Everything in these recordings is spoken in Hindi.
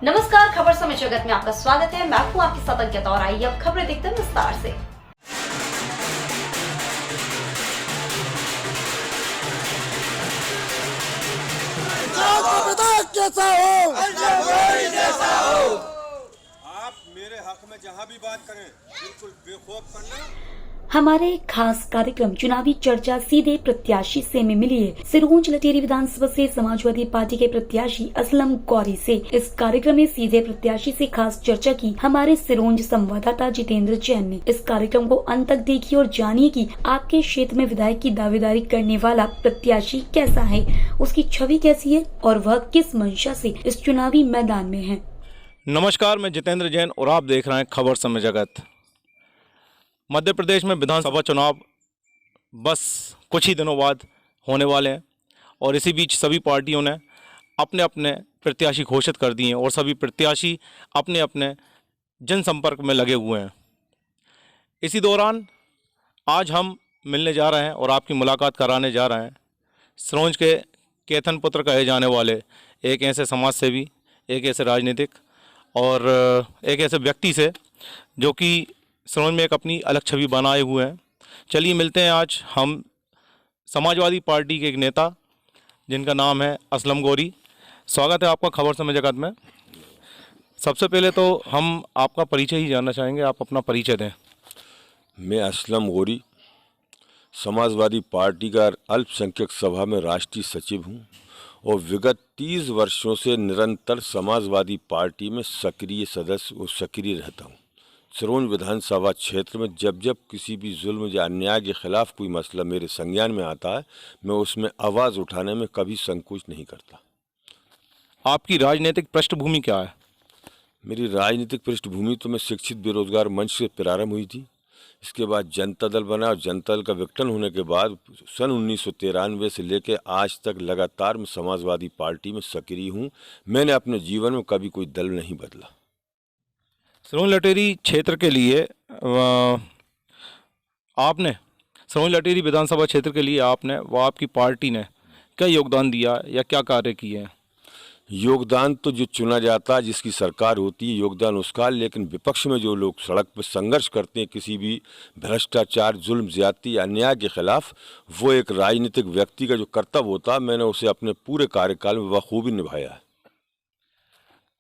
नमस्कार, खबर समय जगत में आपका स्वागत है। मैं हूं आपके साथ अंकिता और आइए अब खबरें देखते हैं विस्तार से। जैसा हो आप मेरे हक में जहाँ भी बात करें बिल्कुल बेखौफ करना। हमारे खास कार्यक्रम चुनावी चर्चा सीधे प्रत्याशी से में मिली है सिरोंज लटेरी विधानसभा से समाजवादी पार्टी के प्रत्याशी असलम गौरी से। इस कार्यक्रम में सीधे प्रत्याशी से खास चर्चा की हमारे सिरोंज संवाददाता जितेंद्र जैन ने। इस कार्यक्रम को अंत तक देखिए और जानिए कि आपके क्षेत्र में विधायक की दावेदारी करने वाला प्रत्याशी कैसा है, उसकी छवि कैसी है और वह किस मंशा से इस चुनावी मैदान में है। नमस्कार, मैं जितेंद्र जैन और आप देख रहे हैं खबर समय जगत। मध्य प्रदेश में विधानसभा चुनाव बस कुछ ही दिनों बाद होने वाले हैं और इसी बीच सभी पार्टियों ने अपने अपने प्रत्याशी घोषित कर दिए हैं और सभी प्रत्याशी अपने अपने जनसंपर्क में लगे हुए हैं। इसी दौरान आज हम मिलने जा रहे हैं और आपकी मुलाकात कराने जा रहे हैं सिरोंज के केतन पुत्र कहे जाने वाले एक ऐसे समाज सेवी, एक ऐसे राजनीतिक और एक ऐसे व्यक्ति से जो कि सिरोंज में एक अपनी अलग छवि बनाए हुए हैं। चलिए मिलते हैं आज हम समाजवादी पार्टी के एक नेता जिनका नाम है असलम गौरी। स्वागत है आपका खबर समय जगत में। सबसे पहले तो हम आपका परिचय ही जानना चाहेंगे, आप अपना परिचय दें। मैं असलम गौरी समाजवादी पार्टी का अल्पसंख्यक सभा में राष्ट्रीय सचिव हूं और विगत 30 वर्षों से निरंतर समाजवादी पार्टी में सक्रिय सदस्य और सक्रिय रहता हूं। सिरोंज विधानसभा क्षेत्र में जब जब किसी भी जुल्म या अन्याय के खिलाफ कोई मसला मेरे संज्ञान में आता है, मैं उसमें आवाज़ उठाने में कभी संकोच नहीं करता। आपकी राजनीतिक पृष्ठभूमि क्या है? मेरी राजनीतिक पृष्ठभूमि तो मैं शिक्षित बेरोजगार मंच से प्रारंभ हुई थी। इसके बाद जनता दल बना और जनता दल का विघटन होने के बाद सन 1993 से लेकर आज तक लगातार मैं समाजवादी पार्टी में सक्रिय हूँ। मैंने अपने जीवन में कभी कोई दल नहीं बदला। सिरोंज लटेरी क्षेत्र के लिए आपने सिरोंज लटेरी विधानसभा क्षेत्र के लिए आपने व आपकी पार्टी ने क्या योगदान दिया या क्या कार्य किए हैं? योगदान तो जो चुना जाता है, जिसकी सरकार होती है, योगदान उसका। लेकिन विपक्ष में जो लोग सड़क पर संघर्ष करते हैं किसी भी भ्रष्टाचार, जुल्म, ज्यादती, अन्याय के खिलाफ, वो एक राजनीतिक व्यक्ति का जो कर्तव्य होता है, मैंने उसे अपने पूरे कार्यकाल में बखूबी निभाया है।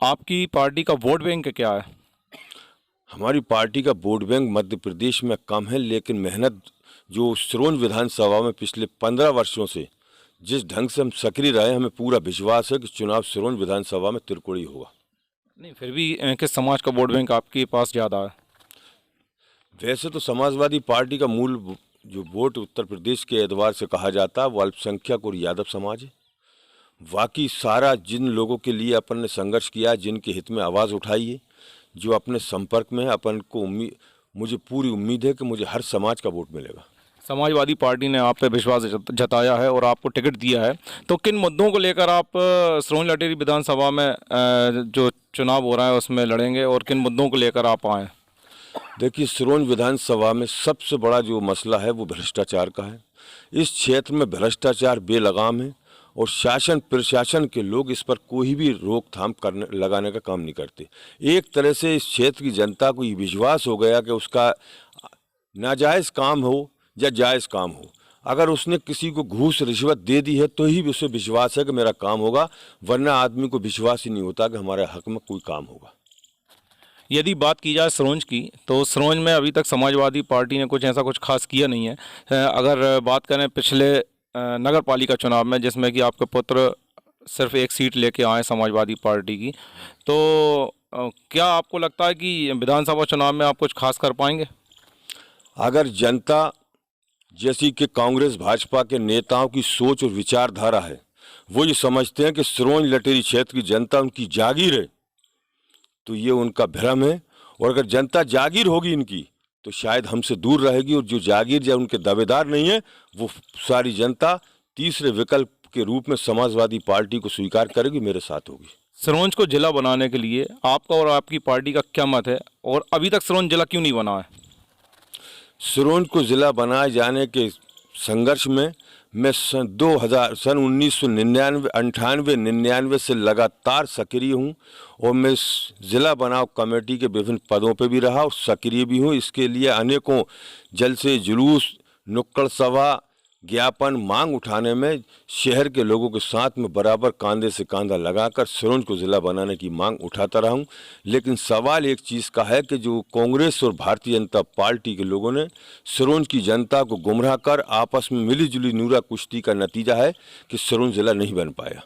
आपकी पार्टी का वोट बैंक क्या है? हमारी पार्टी का वोट बैंक मध्य प्रदेश में कम है, लेकिन मेहनत जो सिरोंज विधानसभा में पिछले 15 वर्षों से जिस ढंग से हम सक्रिय रहे, हमें पूरा विश्वास है कि चुनाव सिरोंज विधानसभा में त्रिकोणीय होगा। नहीं, फिर भी किस समाज का वोट बैंक आपके पास ज़्यादा है? वैसे तो समाजवादी पार्टी का मूल जो वोट उत्तर प्रदेश के एतबार से कहा जाता है वो अल्पसंख्यक और यादव समाज है। बाकी सारा जिन लोगों के लिए अपन ने संघर्ष किया, जिनके हित में आवाज़ उठाई है, जो अपने संपर्क में है, अपन को मुझे पूरी उम्मीद है कि मुझे हर समाज का वोट मिलेगा। समाजवादी पार्टी ने आप पे विश्वास जताया है और आपको टिकट दिया है, तो किन मुद्दों को लेकर आप सिरोंज लटेरी विधानसभा में जो चुनाव हो रहा है उसमें लड़ेंगे और किन मुद्दों को लेकर आप आए? देखिए, सिरोंज विधानसभा में सबसे बड़ा जो मसला है वो भ्रष्टाचार का है। इस क्षेत्र में भ्रष्टाचार बेलगाम है और शासन प्रशासन के लोग इस पर कोई भी रोकथाम लगाने का काम नहीं करते। एक तरह से इस क्षेत्र की जनता को ये विश्वास हो गया कि उसका नाजायज़ काम हो या जायज़ काम हो, अगर उसने किसी को घूस रिश्वत दे दी है तो ही उसे विश्वास है कि मेरा काम होगा, वरना आदमी को विश्वास ही नहीं होता कि हमारे हक में कोई काम होगा। यदि बात की जाए सिरोंज की, तो सिरोंज में अभी तक समाजवादी पार्टी ने कुछ ऐसा कुछ खास किया नहीं है। अगर बात करें पिछले नगर पालिका चुनाव में, जिसमें कि आपके पुत्र सिर्फ एक सीट लेके आए समाजवादी पार्टी की, तो क्या आपको लगता है कि विधानसभा चुनाव में आप कुछ खास कर पाएंगे? अगर जनता जैसी कि कांग्रेस भाजपा के नेताओं की सोच और विचारधारा है, वो ये समझते हैं कि सिरोंज लटेरी क्षेत्र की जनता उनकी जागीर है, तो ये उनका भ्रम है। और अगर जनता जागीर होगी इनकी तो शायद हमसे दूर रहेगी, और जो जागीर या उनके दावेदार नहीं है वो सारी जनता तीसरे विकल्प के रूप में समाजवादी पार्टी को स्वीकार करेगी, मेरे साथ होगी। सिरोंज को जिला बनाने के लिए आपका और आपकी पार्टी का क्या मत है और अभी तक सिरोंज जिला क्यों नहीं बना है? सिरोंज को ज़िला बनाए जाने के संघर्ष में मैं सन 1999 से लगातार सक्रिय हूँ और मैं ज़िला बनाव कमेटी के विभिन्न पदों पर भी रहा और सक्रिय भी हूँ। इसके लिए अनेकों जलसे, जुलूस, नुक्कड़ सभा, ज्ञापन, मांग उठाने में शहर के लोगों के साथ में बराबर कंधे से कंधा लगाकर सिरोंज को ज़िला बनाने की मांग उठाता रहा हूँ। लेकिन सवाल एक चीज़ का है कि जो कांग्रेस और भारतीय जनता पार्टी के लोगों ने सिरोंज की जनता को गुमराह कर आपस में मिलीजुली नूरा कुश्ती का नतीजा है कि सिरोंज ज़िला नहीं बन पाया।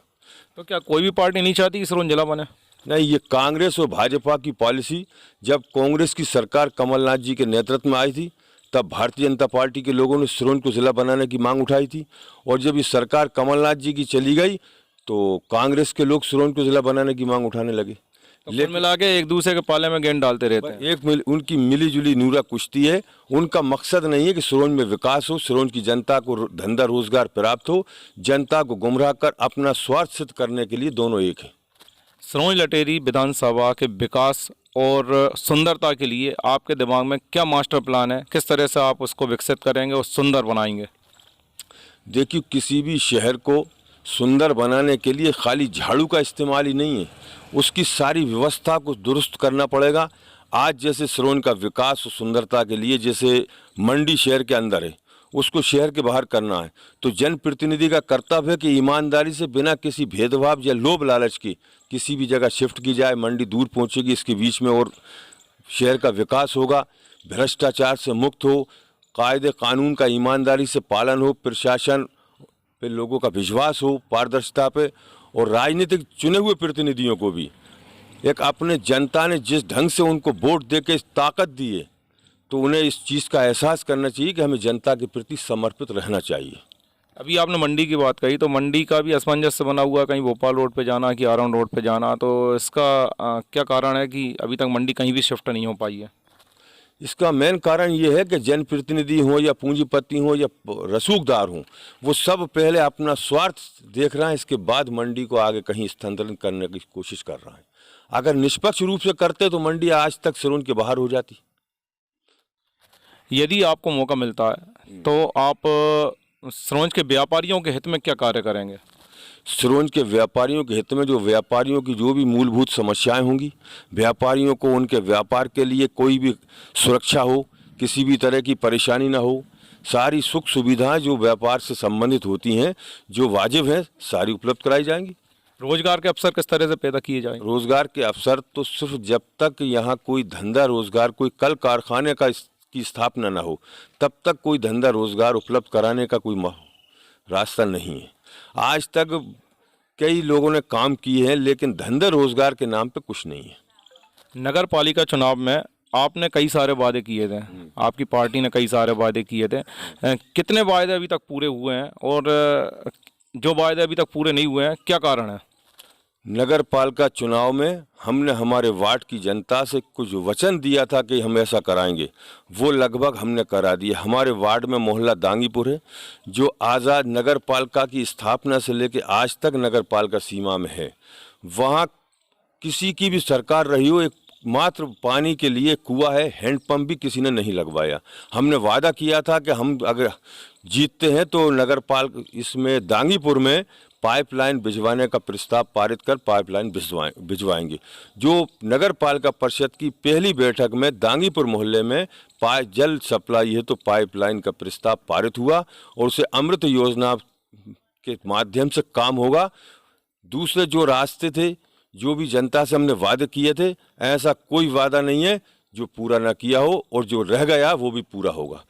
तो क्या कोई भी पार्टी नहीं चाहती कि सिरोंज जिला बने? नहीं, ये कांग्रेस और भाजपा की पॉलिसी। जब कांग्रेस की सरकार कमलनाथ जी के नेतृत्व में आई थी तब भारतीय जनता पार्टी के लोगों ने सिरोंज को ज़िला बनाने की मांग उठाई थी, और जब ये सरकार कमलनाथ जी की चली गई तो कांग्रेस के लोग सिरोंज को ज़िला बनाने की मांग उठाने लगे। तो कुल मिला के एक दूसरे के पाले में गेंद डालते रहते हैं। उनकी मिलीजुली नूरा कुश्ती है। उनका मकसद नहीं है कि सिरोंज में विकास हो, सिरोंज की जनता को धंधा रोजगार प्राप्त हो। जनता को गुमराह कर अपना स्वार्थ सिद्ध करने के लिए दोनों एक हैं। सिरोंज लटेरी विधानसभा के विकास और सुंदरता के लिए आपके दिमाग में क्या मास्टर प्लान है? किस तरह से आप उसको विकसित करेंगे और सुंदर बनाएंगे? देखिए, किसी भी शहर को सुंदर बनाने के लिए खाली झाड़ू का इस्तेमाल ही नहीं है, उसकी सारी व्यवस्था को दुरुस्त करना पड़ेगा। आज जैसे सिरोंज का विकास और सुंदरता के लिए जैसे मंडी शहर के अंदर है, उसको शहर के बाहर करना है, तो जनप्रतिनिधि का कर्तव्य है कि ईमानदारी से बिना किसी भेदभाव या लोभ लालच के किसी भी जगह शिफ्ट की जाए। मंडी दूर पहुंचेगी, इसके बीच में और शहर का विकास होगा, भ्रष्टाचार से मुक्त हो, कायदे कानून का ईमानदारी से पालन हो, प्रशासन पे लोगों का विश्वास हो, पारदर्शिता पे, और राजनीतिक चुने हुए प्रतिनिधियों को भी एक अपने जनता ने जिस ढंग से उनको वोट दे के ताकत दी है, तो उन्हें इस चीज़ का एहसास करना चाहिए कि हमें जनता के प्रति समर्पित रहना चाहिए। अभी आपने मंडी की बात कही, तो मंडी का भी असमंजस बना हुआ, कहीं भोपाल रोड पे जाना कि आराम रोड पे जाना, तो इसका क्या कारण है कि अभी तक मंडी कहीं भी शिफ्ट नहीं हो पाई है? इसका मेन कारण ये है कि जनप्रतिनिधि हो या पूंजीपति हो या रसूखदार हो, वो सब पहले अपना स्वार्थ देख रहे हैं, इसके बाद मंडी को आगे कहीं स्थानांतरित करने की कोशिश कर रहे हैं। अगर निष्पक्ष रूप से करते तो मंडी आज तक सिरोंज के बाहर हो जाती। यदि आपको मौका मिलता है तो आप सिरोंज के व्यापारियों के हित में क्या कार्य करेंगे? सिरोंज के व्यापारियों के हित में जो व्यापारियों की जो भी मूलभूत समस्याएं होंगी, व्यापारियों को उनके व्यापार के लिए कोई भी सुरक्षा हो, किसी भी तरह की परेशानी ना हो, सारी सुख सुविधाएं जो व्यापार से संबंधित होती हैं, जो वाजिब हैं, सारी उपलब्ध कराई जाएंगी। रोजगार के अवसर किस तरह से पैदा किए जाएंगे? रोजगार के अवसर तो सिर्फ जब तक यहाँ कोई धंधा रोजगार, कोई कल कारखाने की स्थापना ना हो, तब तक कोई धंधा रोजगार उपलब्ध कराने का कोई रास्ता नहीं है। आज तक कई लोगों ने काम किए हैं, लेकिन धंधे रोजगार के नाम पे कुछ नहीं है। नगर पालिका चुनाव में आपने कई सारे वादे किए थे, आपकी पार्टी ने कई सारे वादे किए थे, कितने वादे अभी तक पूरे हुए हैं और जो वादे अभी तक पूरे नहीं हुए हैं, क्या कारण है? नगर पालिका चुनाव में हमने हमारे वार्ड की जनता से कुछ वचन दिया था कि हम ऐसा कराएंगे, वो लगभग हमने करा दिया। हमारे वार्ड में मोहल्ला दांगीपुर है, जो आज़ाद नगर पालिका की स्थापना से लेकर आज तक नगर पालिका सीमा में है। वहाँ किसी की भी सरकार रही हो, एक मात्र पानी के लिए कुआं है, हैंडपंप भी किसी ने नहीं लगवाया। हमने वादा किया था कि हम अगर जीतते हैं तो नगर पालिका इसमें दांगीपुर में पाइपलाइन भिजवाने का प्रस्ताव पारित कर पाइपलाइन भिजवाएंगे। जो नगर पालिका परिषद की पहली बैठक में दांगीपुर मोहल्ले में जल सप्लाई है तो पाइपलाइन का प्रस्ताव पारित हुआ और उसे अमृत योजना के माध्यम से काम होगा। दूसरे जो रास्ते थे, जो भी जनता से हमने वादे किए थे, ऐसा कोई वादा नहीं है जो पूरा ना किया हो, और जो रह गया वो भी पूरा होगा।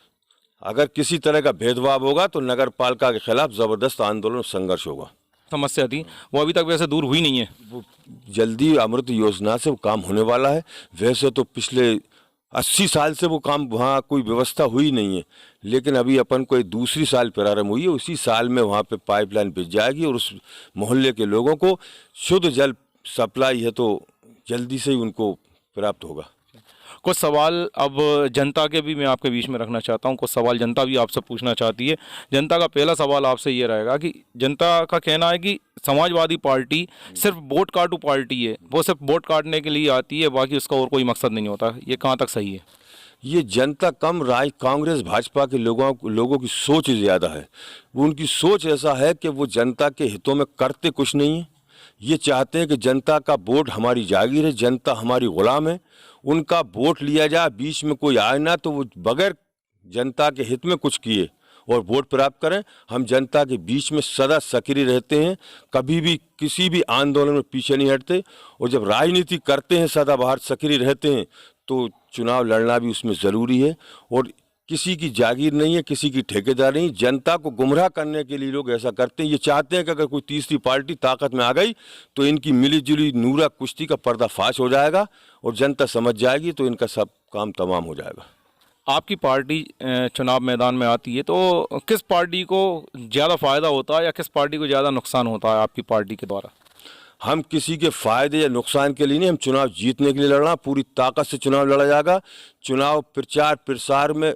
अगर किसी तरह का भेदभाव होगा तो नगर पालिका के खिलाफ जबरदस्त आंदोलन संघर्ष होगा। समस्या थी वो अभी तक वैसे दूर हुई नहीं है। वो जल्दी अमृत योजना से वो काम होने वाला है। वैसे तो पिछले 80 साल से वो काम वहाँ कोई व्यवस्था हुई नहीं है, लेकिन अभी अपन को दूसरी साल प्रारंभ हुई है, उसी साल में वहाँ पे पाइपलाइन भिज जाएगी और उस मोहल्ले के लोगों को शुद्ध जल सप्लाई है तो जल्दी से ही उनको प्राप्त होगा। कुछ सवाल अब जनता के भी मैं आपके बीच में रखना चाहता हूं, कुछ सवाल जनता भी आपसे पूछना चाहती है। जनता का पहला सवाल आपसे ये रहेगा कि जनता का कहना है कि समाजवादी पार्टी सिर्फ वोट काटू पार्टी है, वो सिर्फ वोट काटने के लिए आती है, बाकी उसका और कोई मकसद नहीं होता। ये कहाँ तक सही है? ये जनता कम कांग्रेस भाजपा के लोगों की सोच ज़्यादा है। उनकी सोच ऐसा है कि वो जनता के हितों में करते कुछ नहीं है। ये चाहते हैं कि जनता का वोट हमारी जागीर है, जनता हमारी गुलाम है, उनका वोट लिया जाए, बीच में कोई आए ना तो वो बगैर जनता के हित में कुछ किए और वोट प्राप्त करें। हम जनता के बीच में सदा सक्रिय रहते हैं, कभी भी किसी भी आंदोलन में पीछे नहीं हटते, और जब राजनीति करते हैं सदा बाहर सक्रिय रहते हैं तो चुनाव लड़ना भी उसमें ज़रूरी है। और किसी की जागीर नहीं है, किसी की ठेकेदारी नहीं। जनता को गुमराह करने के लिए लोग ऐसा करते हैं। ये चाहते हैं कि अगर कोई तीसरी पार्टी ताकत में आ गई तो इनकी मिलीजुली नूरा कुश्ती का पर्दाफाश हो जाएगा और जनता समझ जाएगी तो इनका सब काम तमाम हो जाएगा। आपकी पार्टी चुनाव मैदान में आती है तो किस पार्टी को ज़्यादा फ़ायदा होता है या किस पार्टी को ज़्यादा नुकसान होता है आपकी पार्टी के द्वारा? हम किसी के फायदे या नुकसान के लिए नहीं, हम चुनाव जीतने के लिए लड़ना, पूरी ताकत से चुनाव लड़ा जाएगा। चुनाव प्रचार प्रसार में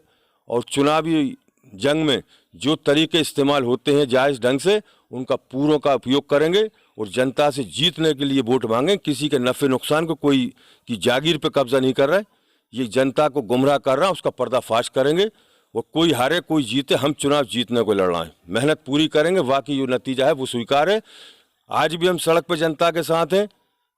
और चुनावी जंग में जो तरीके इस्तेमाल होते हैं जायज़ ढंग से, उनका पूरों का उपयोग करेंगे और जनता से जीतने के लिए वोट मांगें। किसी के नफ़े नुकसान को कोई की जागीर पे कब्जा नहीं कर रहा है, ये जनता को गुमराह कर रहा है, उसका पर्दाफाश करेंगे। वो कोई हारे कोई जीते, हम चुनाव जीतने को लड़ रहे हैं, मेहनत पूरी करेंगे। वाकई जो नतीजा है वो स्वीकार है। आज भी हम सड़क पर जनता के साथ हैं।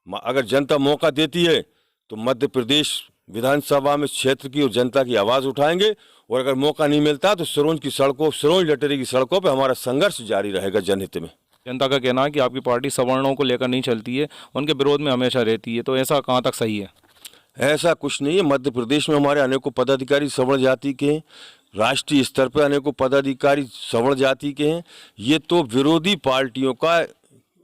अगर जनता मौका देती है तो मध्य प्रदेश विधानसभा में क्षेत्र की और जनता की आवाज़ उठाएंगे, और अगर मौका नहीं मिलता तो सिरोंज की सड़कों, सिरोंज लटेरी की सड़कों पर हमारा संघर्ष जारी रहेगा जनहित में। जनता का कहना है कि आपकी पार्टी सवर्णों को लेकर नहीं चलती है, उनके विरोध में हमेशा रहती है, तो ऐसा कहाँ तक सही है? ऐसा कुछ नहीं है। मध्य प्रदेश में हमारे अनेकों पदाधिकारी सवर्ण जाति के हैं, राष्ट्रीय स्तर पर अनेकों पदाधिकारी सवर्ण जाति के हैं। ये तो विरोधी पार्टियों का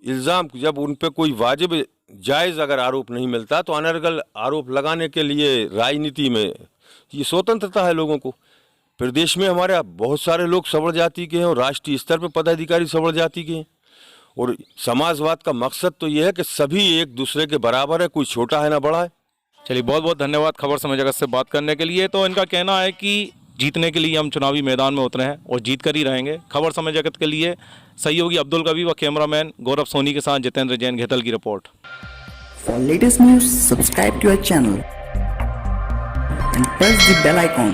इल्ज़ाम, जब उन पर कोई वाजिब जायज़ अगर आरोप नहीं मिलता तो अनर्गल आरोप लगाने के लिए राजनीति में ये स्वतंत्रता है लोगों को। प्रदेश में हमारे बहुत सारे लोग सवर्ण जाति के हैं और राष्ट्रीय स्तर पर पदाधिकारी सवर्ण जाति के हैं। और समाजवाद का मकसद तो ये है कि सभी एक दूसरे के बराबर है, कोई छोटा है ना बड़ा है। चलिए, बहुत बहुत धन्यवाद खबर समय जगत से बात करने के लिए। तो इनका कहना है कि जीतने के लिए हम चुनावी मैदान में उतरे हैं और जीत कर ही रहेंगे। खबर समय जगत के लिए सहयोगी अब्दुल कबीर व कैमरामैन गौरव सोनी के साथ जितेंद्र जैन, घेतल की report. For latest news, subscribe to our channel and press the bell icon.